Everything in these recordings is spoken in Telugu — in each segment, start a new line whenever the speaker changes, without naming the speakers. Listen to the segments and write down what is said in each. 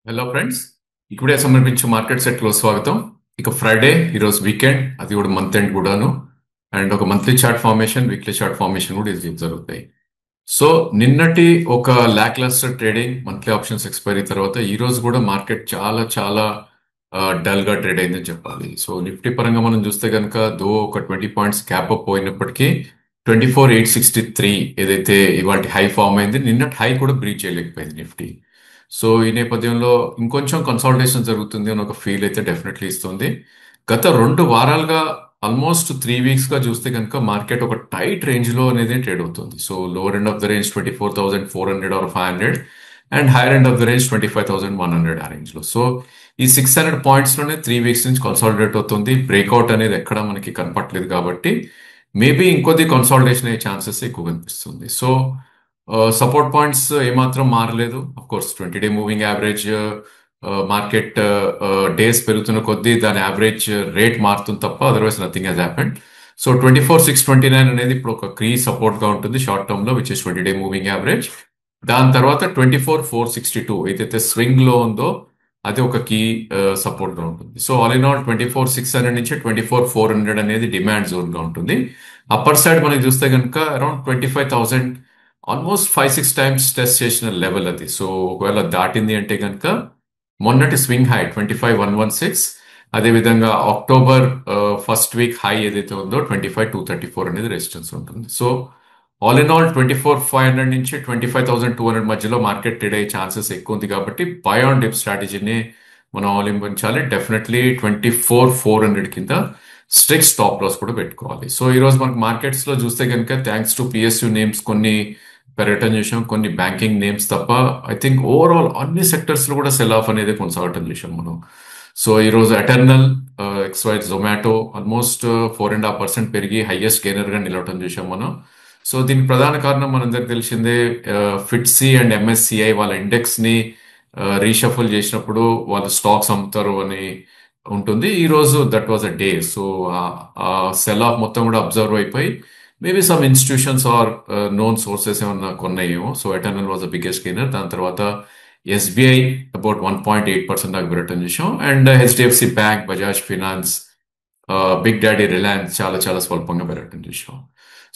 హలో ఫ్రెండ్స్, ఇప్పుడే సమర్పించే మార్కెట్ సెట్ లో స్వాగతం. ఇక ఫ్రైడే, ఈరోజు వీకెండ్, అది కూడా మంత్ ఎండ్ కూడాను. అండ్ ఒక monthly chart formation, weekly chart formation కూడా ఇది జరుగుతాయి. సో నిన్నటి ఒక lakh lustre trading, monthly options expiry తర్వాత ఈ రోజు కూడా మార్కెట్ చాలా చాలా డల్ గా ట్రేడ్ అయిందని చెప్పాలి. సో నిఫ్టీ పరంగా మనం చూస్తే కనుక ఒక 20 పాయింట్స్ క్యాప్ అప్ పోయినప్పటికీ 24,863 ఏదైతే ఇవాళ హై ఫామ్ అయింది, నిన్నటి హై కూడా బ్రీచ్ చేయలేకపోయింది నిఫ్టీ. సో ఈ నేపథ్యంలో ఇంకొంచెం కన్సాలిడేషన్ జరుగుతుంది అని ఒక ఫీల్ అయితే డెఫినెట్లీ ఇస్తుంది. గత 2 వారాలుగా, ఆల్మోస్ట్ 3 వీక్స్ గా చూస్తే కనుక మార్కెట్ ఒక టైట్ రేంజ్ లో అనేది ట్రేడ్ అవుతుంది. So lower end of the range 24,400 or 500, and higher end of the range 25,100 ఆ రేంజ్ లో. సో ఈ 600 పాయింట్స్ లోనే 3 వీక్స్ నుంచి కన్సాలిడేట్ అవుతుంది. బ్రేక్అవుట్ అనేది ఎక్కడ మనకి కనపట్లేదు కాబట్టి మేబీ ఇంకొద్ది కన్సాలిడేషన్ అయ్యే ఛాన్సెస్ ఎక్కువ కనిపిస్తుంది. సో సపోర్ట్ పాయింట్స్ ఏమాత్రం మారలేదు. అఫ్ కోర్స్ 20-డే మూవింగ్ యావరేజ్, మార్కెట్ డేస్ పెరుగుతున్న కొద్దీ దాని యావరేజ్ రేట్ మారుతుంది తప్ప otherwise nothing has happened. So 24,629 అనేది ఇప్పుడు ఒక కీ సపోర్ట్ గా ఉంటుంది షార్ట్ టర్మ్ లో, విచ్ ఇస్ 20-డే మూవింగ్ యావరేజ్. దాని తర్వాత 24,462 ఏదైతే స్వింగ్ లో ఉందో అది ఒక కీ సపోర్ట్ గా ఉంటుంది. సో ఆల్ ఇన్ ఆల్ 24,600 నుంచి 24,400 అనేది డిమాండ్ జోన్ గా ఉంటుంది. అప్పర్ సైడ్ మనకి చూస్తే కనుక అరౌండ్ 25,000, ఆల్మోస్ట్ 5-6 టైమ్స్ టెస్ట్ చేసిన లెవెల్ అది. సో ఒకవేళ దాటింది అంటే కనుక మొన్నటి స్వింగ్ హై 25,116, అదేవిధంగా అక్టోబర్ ఫస్ట్ వీక్ హై ఏదైతే ఉందో 25,234 అనేది రెసిస్టెన్స్ ఉంటుంది. సో ఆల్ ఇన్ ఆల్ 24,500 నుంచి 25,200 మధ్యలో మార్కెట్ ట్రేడ్ అయ్యే ఛాన్సెస్ ఎక్కువ ఉంది కాబట్టి బై ఆన్ డిప్ స్ట్రాటజీని మనం అవలంబించాలి. డెఫినెట్లీ 24,400 కింద స్ట్రిక్ట్ స్టాప్ లాస్ కూడా పెట్టుకోవాలి. సో ఈ రోజు మనకు మార్కెట్స్ లో చూస్తే కనుక థ్యాంక్స్ టు పిఎస్యు నేమ్స్ కొన్ని పెరగటం చూసాం, కొన్ని బ్యాంకింగ్ నేమ్స్ తప్ప ఐ థింక్ ఓవరాల్ అన్ని సెక్టర్స్ లో కూడా సెల్ ఆఫ్ అనేది కొనసాగటం చూసాం మనం. సో ఈ రోజు ఎటర్నల్, ఎక్స్వైట్, జొమాటో ఆల్మోస్ట్ 4.5% పెరిగి హైయెస్ట్ గెయినర్ గా నిలవటం చూసాం మనం. సో దీనికి ప్రధాన కారణం మనందరికి తెలిసిందే, ఫిట్సీ అండ్ ఎంఎస్సిఐ వాళ్ళ ఇండెక్స్ ని రీషఫుల్ చేసినప్పుడు వాళ్ళు స్టాక్స్ అమ్ముతారు అని ఉంటుంది. ఈ రోజు that was a day. So ఆ సెల్ ఆఫ్ మొత్తం కూడా అబ్జర్వ్ అయిపోయి maybe some institutions or known sources ఏమన్నా కొన్నాయేమో. So Eternal was the biggest gainer. దాని తర్వాత ఎస్బీఐ అబౌట్ 1.8% దాకా పెరగటం చూసాం. And HDFC bank, Bajaj finance, big daddy Reliance చాలా చాలా స్వల్పంగా పెరగటం చూసాం.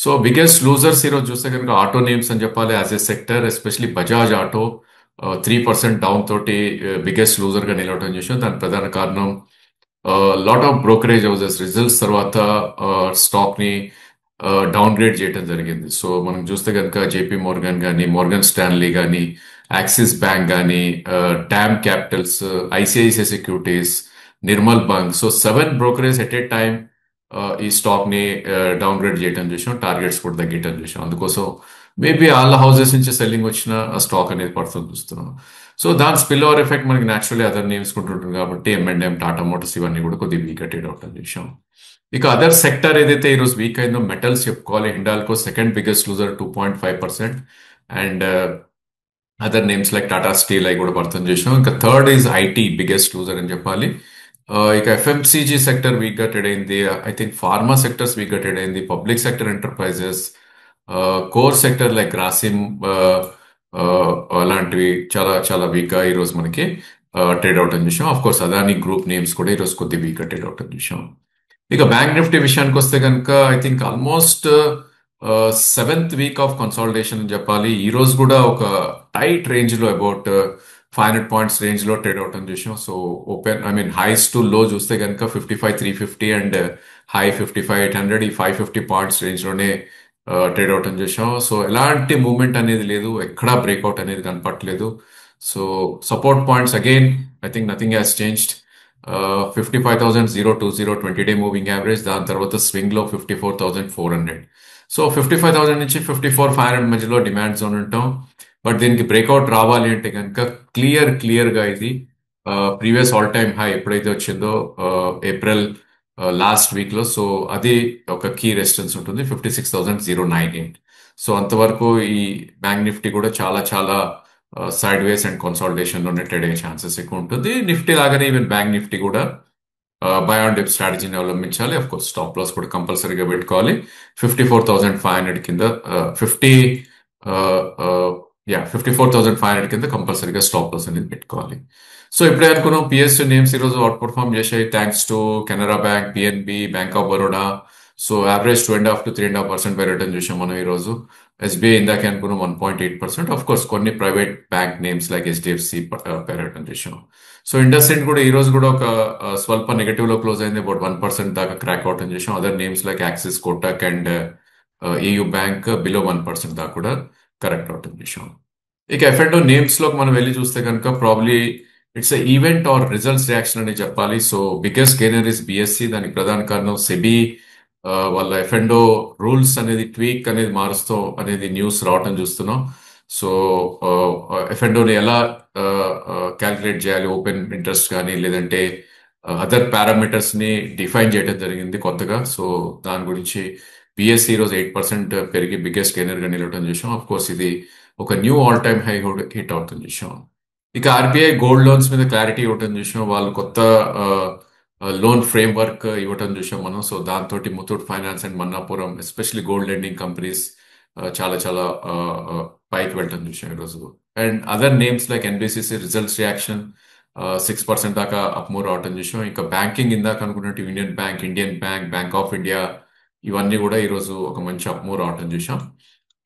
సో బిగ్గెస్ట్ లూజర్స్ ఈరోజు చూస్తే కనుక ఆటో నేమ్స్ అని చెప్పాలి. As a sector especially Bajaj auto 3% down తోటి బిగ్గెస్ట్ లూజర్ గా నిలవటం చూసాం. దాని ప్రధాన కారణం lot of brokerage houses results తర్వాత స్టాక్ ని డౌన్ గ్రేడ్ చేయడం జరిగింది. సో మనం చూస్తే కనుక జేపీ మోర్గన్ కానీ, మోర్గన్ స్టాన్లీ కానీ, యాక్సిస్ బ్యాంక్ కానీ, Dam Capitals, ICICI Securities, Nirmal bank, so 7 brokerage at a time ఈ స్టాక్ ని డౌన్ గ్రేడ్ చేయడం చూసాం. టార్గెట్స్ కూడా తగ్గటం చూసాం. అందుకోసం మేబీ వాళ్ళ హౌసెస్ నుంచి సెల్లింగ్ వచ్చిన స్టాక్ అనేది పడుతుంది చూస్తున్నాం. సో దాని స్పిల్ ఓవర్ ఎఫెక్ట్ మనకి న్యాచురల్లీ అదర్ నేమ్స్ ఉంటుంటుంది కాబట్టి ఎంఎండ్ఎం, టాటా మోటార్స్ ఇవన్నీ కూడా కొద్దిగా వీక్ ట్రేడ్ అవటం చూసాం. ఇక అదర్ సెక్టర్ ఏదైతే ఈరోజు వీక్ అయిందో మెటల్స్ చెప్పుకోవాలి. Hindalco second biggest loser 2.5%, and other names like Tata steel అవి కూడా పడుతుంది చేసాం. ఇంకా third is IT biggest loser అని చెప్పాలి. ఇక ఎఫ్ఎంసీజీ సెక్టర్ వీక్ గా ట్రేడ్ అయింది. I think pharma sectors week గా ట్రేడ్ అయింది. Public sector enterprises, core sector like Grasim అలాంటివి చాలా చాలా వీక్ గా ఈరోజు మనకి ట్రేడ్ అవుట్ అని చూసాం. Of course Adani group names కూడా ఈరోజు కొద్ది వీక్ గా ట్రేడ్ అవుట్ అని చూసాం. ఇక బ్యాంక్ నిఫ్టీ విషయానికి వస్తే కనుక I think almost 7th week off consolidation అని చెప్పాలి. ఈ రోజు కూడా ఒక టైట్ రేంజ్ లో అబౌట్ 500 పాయింట్స్ రేంజ్ లో ట్రేడ్ అవుట్ అని చూసాం. సో ఓపెన్ హైస్ టు లో చూస్తే కనుక 55,350 అండ్ హై 55,800, ఈ 550 పాయింట్స్ రేంజ్ లోనే ట్రేడ్ అవుట్ అని చూసాం. సో ఎలాంటి మూవ్మెంట్ అనేది లేదు, ఎక్కడా బ్రేక్అవుట్ అనేది కనపట్లేదు. So support points again I think nothing has changed. 55,020 20-డే మూవింగ్ యావరేజ్, దాని తర్వాత స్వింగ్ లో 54,400. సో 55,000 నుంచి 54,500 మధ్యలో డిమాండ్ జోన్ ఉంటాం. బట్ దీనికి బ్రేక్అవుట్ రావాలి అంటే కనుక క్లియర్ గా ఇది ప్రీవియస్ ఆల్ టైమ్ హై ఎప్పుడైతే వచ్చిందో ఏప్రిల్ లాస్ట్ వీక్ లో, సో అది ఒక కీ రెసిస్టెన్స్ ఉంటుంది 56,098. సో అంతవరకు ఈ బ్యాంక్ నిఫ్టీ కూడా చాలా చాలా సైడ్ వేస్ అండ్ కన్సాలిడేషన్ లోనే ట్రేడ్ అయ్యే ఛాన్సెస్ ఎక్కువ ఉంటుంది. నిఫ్టీ లాగానే ఈవెన్ బ్యాంక్ నిఫ్టీ కూడా బై ఆన్ డిప్ స్ట్రాటజీని అవలంబించాలి. అఫ్ కోర్స్ స్టాప్ లాస్ కూడా కంపల్సరీగా పెట్టుకోవాలి. 54,500 కింద 50 54,500 కింద కంపల్సరీగా స్టాప్ లాస్ అనేది పెట్టుకోవాలి. సో ఇప్పుడే అనుకున్నాం పిఎస్యూ నేమ్స్ ఈరోజు అవుట్ పర్ఫార్మ్ చేశాయి thanks to Canara bank, PNB, bank of Baroda. So average 2.5 to 3.5% return చూసాం మనం ఈరోజు. ఎస్బీఐ ఇందాకే అనుకున్నాం 1.8%. ఆఫ్ కోర్స్ కొన్ని private bank names like HDFC return చూసాం. సో ఇండస్ ఇండ్ కూడా ఈ రోజు కూడా ఒక స్వల్ప నెగటివ్ లో క్లోజ్ అయింది, అబౌట్ 1% దాకా క్రాక్ అవుట్ అని చూసాం. Other names like axis, Kotak and AU bank below 1% దాకా కూడా కరెక్ట్ అవుట్ అని చూసాం. ఇక ఎఫ్ఎండో నేమ్స్ లోకి మనం వెళ్ళి చూస్తే కనుక probably it's event are results reaction అని చెప్పాలి. So biggest gainer is BSc. దానికి ప్రధాన కారణం సెబీ వాళ్ళ ఎఫ్ఎండో రూల్స్ అనేది ట్వీక్ అనేది మారుస్తూ అనేది న్యూస్ రావటం చూస్తున్నాం. సో ఎఫ్ఎండోని ఎలా క్యాల్కులేట్ చేయాలి, ఓపెన్ ఇంట్రెస్ట్ కానీ లేదంటే అదర్ పారామీటర్స్ ని డిఫైన్ చేయడం జరిగింది కొత్తగా. సో దాని గురించి బిఎస్సి ఈరోజు 8% పెరిగి బిగ్గెస్ట్ గెయినర్ గా నిలవడం చూసాం. ఆఫ్ కోర్స్ ఇది ఒక new all time high hit అవుతుంది చూసాం. ఇక ఆర్బీఐ గోల్డ్ లోన్స్ మీద క్లారిటీ ఇవ్వటం చూసాం. వాళ్ళు కొత్త లోన్ ఫ్రేమ్ వర్క్ ఇవ్వటం చూసాం మనం. సో దాంతో Muthoot finance and Manappuram especially gold lending companies చాలా చాలా పైకి వెళ్ళటం చూసాం ఈరోజు. And other names like NBCC results reaction 6% దాకా అప్ మూవ్ రావటం చూసాం. ఇంకా బ్యాంకింగ్ ఇందాక అనుకున్నట్టు union bank, Indian bank, bank of India ఇవన్నీ కూడా ఈరోజు ఒక మంచి అప్ మూవ్ రావటం చూసాం.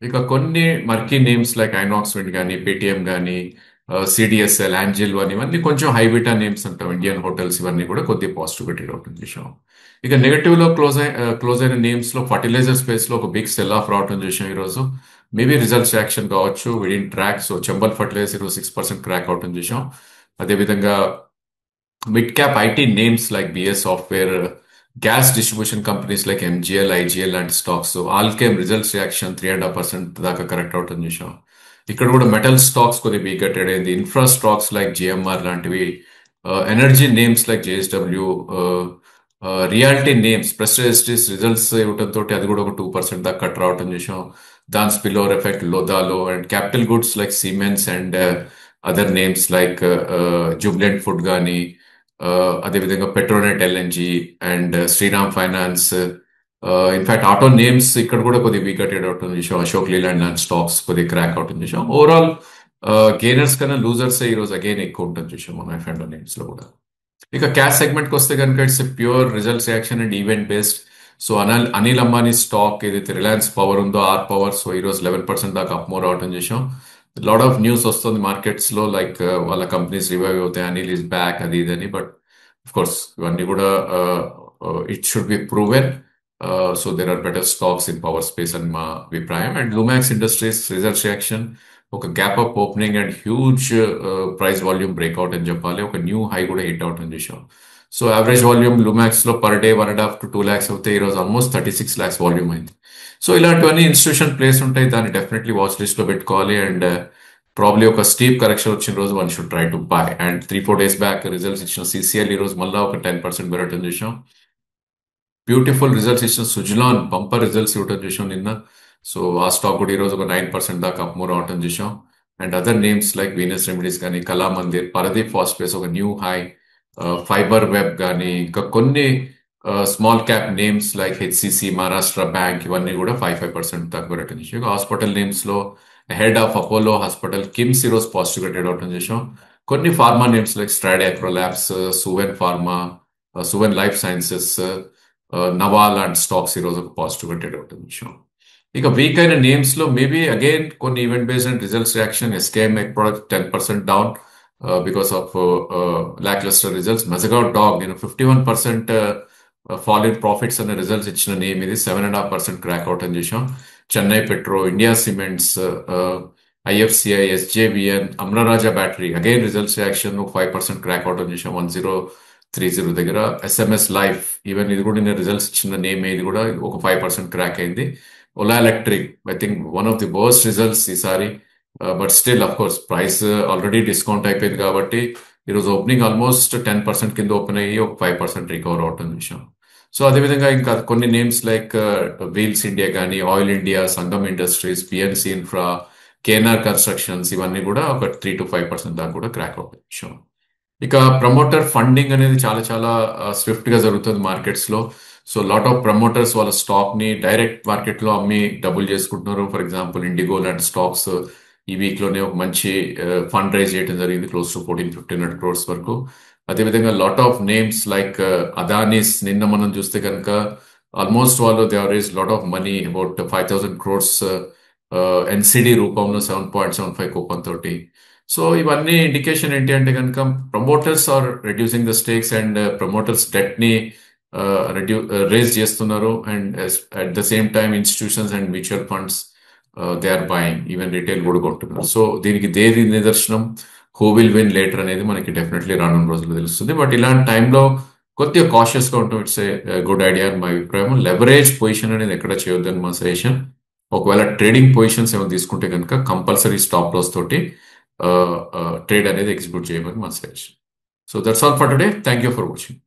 ఇక కొన్ని మర్కీ నేమ్స్ లైక్ ఐనాక్స్ విండ్ కానీ, పేటిఎం కానీ, సిడిఎస్ఎల్, యాంజిల్ అని ఇవన్నీ కొంచెం హైబిటా నేమ్స్ అంటాం. ఇండియన్ హోటల్స్ ఇవన్నీ కూడా కొద్దిగా పాజిటివ్ ట్రేడ్ అవుతుంది చూసాం. ఇక నెగటివ్ లో క్లోజ్ అయిన నేమ్స్ లో ఫర్టిలైజర్ స్పేస్ లో ఒక బిగ్ సెల్ ఆఫ్ రావటం చూసాం ఈరోజు. మేబీ రిజల్ట్స్ యాక్షన్ కావచ్చు, within track. So Chambal fertiliser ఈరోజు 6% క్రాక్ అవటం చూసాం. అదేవిధంగా mid cap IT names like BS software, gas distribution companies like MGL, IGL లాంటి స్టాక్స్ ఆల్కేమ్ రిజల్ట్స్ రియాక్షన్ 3.5% దాకా కరెక్ట్ అవుతుంది చూసాం. ఇక్కడ కూడా మెటల్ స్టాక్స్ కొద్దిగా వీక్ ట్రేడ్ అయింది. ఇన్ఫ్రా స్టాక్స్ లైక్ జిఎంఆర్ లాంటివి, energy names like JSW, reality names prestigious results ఇవ్వడంతో అది కూడా ఒక 2% దాకా కట్ రావటం చూసాం. దాని స్పిల్ ఓవర్ ఎఫెక్ట్ లోదాలో. And capital goods like Siemens and other names like Jubilant food కానీ, అదేవిధంగా Petronet LNG and Shriram finance. In fact auto names ఇక్కడ కూడా కొద్దిగా వీక్ ట్రేడ్ అవుతుంది చూసాం. అశోక్ లేలాండ్ లాంటి స్టాక్స్ కొద్దిగా క్రాక్ అవుతుంది చూసాం. ఓవరాల్ గెయినర్స్ కన్నా లూజర్స్ ఈరోజు అగైన్ ఎక్కువ ఉంటుంది చూసాం మనం ఎఫ్ఎండో నేమ్స్ లో కూడా. ఇక క్యాష్ సెగ్మెంట్ కి వస్తే కనుక it's pure results reaction and event based. So Anil Ambani stock ఏదైతే రిలయన్స్ పవర్ ఉందో, ఆర్ పవర్, సో ఈరోజు 11% దాకా అప్ మూవ్ అవటం చేసాం. లాట్ ఆఫ్ న్యూస్ వస్తుంది మార్కెట్స్ లో లైక్ వాళ్ళ కంపెనీస్ రివైవ్ అవుతాయి, అనిల్ ఈస్ బ్యాక్, అది ఇదని. బట్ ఆఫ్ కోర్స్ ఇవన్నీ కూడా it should be proven. So there are better stocks in power space అని మా అభిప్రాయం. And Lumax industries results reaction ఒక gap up opening and huge price volume breakout అని చెప్పాలి. ఒక న్యూ హై కూడా హిట్ అవుట్ అని చూసాం. సో యావరేజ్ వాల్యూమ్ లుమాక్స్ లో పర్ డే 1.5 to 2 lakhs అవుతాయి. ఈరోజు ఆల్మోస్ట్ 36 lakhs వాల్యూమ్ అయింది. సో ఇలాంటివన్నీ ఇన్స్టిట్యూషన్ ప్లేస్ ఉంటాయి, దాన్ని డెఫినెట్లీ వాచ్ లిస్ట్ లో పెట్టుకోవాలి. అండ్ ప్రాబ్లీ ఒక స్టీప్ కరెక్షన్ వచ్చిన రోజు one should try to buy. And 3-4 days back results ఇచ్చిన సిసిఎల్ ఈ రోజు మళ్ళీ ఒక 10% పెరగటం చూసాం. బ్యూటిఫుల్ రిజల్ట్స్ ఇచ్చిన సుజలాన్ బంపర్ రిజల్ట్స్ ఇవ్వటం చూసాం నిన్న. సో ఆ స్టాక్ కూడా ఈరోజు ఒక 9% దాకా అప్ మూవ్ అవటం చూసాం. And other names like Venus remedies కానీ, కళా మందిర్, పరదీప్ ఫాస్ఫేస్ ఒక న్యూ హై, ఫైబర్ వెబ్ కానీ, ఇంకా కొన్ని small cap names like HCC, Maharashtra bank ఇవన్నీ కూడా 5% దాకా పెరగటం చూసాం. హాస్పిటల్ నేమ్స్ లో head of Apollo hospital, KIMS ఈరోజు పాజిటివ్ గా ట్రేడ్ అవటం చేసాం. కొన్ని ఫార్మా నేమ్స్ లైక్ స్ట్రాడ్ అగ్రో labs, Suven pharma, Suven life sciences, Nava లాంటి స్టాక్స్ ఈరోజు ఒక పాజిటివ్ గా ట్రేడ్ అవుతుంది విషయం. ఇక వీక్ అయిన నేమ్స్ లో మేబీ అగైన్ కొన్ని event based and results reaction. SKM egg product 10% down because of lack lustre results. Mazagon dock నేను 51% ఫాల్ ఇన్ ప్రాఫిట్స్ అనే రిజల్ట్స్ ఇచ్చిన నేమ్ ఇది, 7.5% క్రాక్ అవుట్ అని చూసాం. Chennai petro, India cements, IFCI, SJVN, Amararaja battery again results reaction 5% crack out అని చూసాం 1030 దగ్గర. ఎస్ఎంఎస్ లైఫ్ ఈవెన్ ఇది కూడా నేను రిజల్ట్స్ ఇచ్చిన నేమ్, ఇది కూడా ఒక 5% క్రాక్ అయింది. Ola electric I think one of the worst results ఈసారి, but still of course price already discount అయిపోయింది కాబట్టి ఈరోజు ఓపెనింగ్ ఆల్మోస్ట్ 10% కింద ఓపెన్ అయ్యి ఒక 5% రికవర్ అవుతుంది విషయం. సో అదేవిధంగా ఇంకా కొన్ని నేమ్స్ లైక్ వీల్స్ ఇండియా కానీ, oil India, Sangam industries, PNC infra, KNR constructions ఇవన్నీ కూడా ఒక 3-5% దాకా కూడా క్రాక్ అవుతుంది విషయం. ఇక ప్రమోటర్ ఫండింగ్ అనేది చాలా చాలా స్విఫ్ట్ గా జరుగుతుంది మార్కెట్స్ లో. సో లాట్ ఆఫ్ ప్రమోటర్స్ వాళ్ళ స్టాక్ ని డైరెక్ట్ మార్కెట్ లో అమ్మి డబుల్ చేసుకుంటున్నారు. ఫర్ ఎగ్జాంపుల్ ఇండిగో లాంటి స్టాక్స్ ఈ వీక్ లోనే ఒక మంచి ఫండ్ రైజ్ చేయడం జరిగింది, క్లోజ్ టు 1400-1500 crores వరకు. అదేవిధంగా lot of names like Adanis నిన్న మనం చూస్తే కనుక ఆల్మోస్ట్ వాళ్ళు they raise lot of money about 5,000 crores NCD రూపంలో 7.75 కూపన్ తోటి. సో ఇవన్నీ ఇండికేషన్ ఏంటి అంటే కనుక promoters are reducing the stakes and promoters debt ని రేజ్ చేస్తున్నారు. And at the same time institutions and mutual funds they are buying, even retail కూడా కొంటున్నారు. సో దీనికి దేని నిదర్శనం, హూ విల్ విన్ లేటర్ అనేది మనకి డెఫినెట్లీ రానున్న రోజుల్లో తెలుస్తుంది. బట్ ఇలాంటి టైంలో కొద్దిగా కాషియస్ గా ఉంటాం. ఇట్స్ ఏ గుడ్ ఐడియా అని మా అభిప్రాయం. లెవరేజ్ పొజిషన్ అనేది ఎక్కడ చేయొద్దని మా సజెషన్. ఒకవేళ ట్రేడింగ్ పొజిషన్స్ ఏమైనా తీసుకుంటే కనుక కంపల్సరీ స్టాప్ లాస్ తోటి ట్రేడ్ అనేది ఎగ్జిక్యూట్ చేయమని మా suggestion. So that's all for today. Thank you for watching.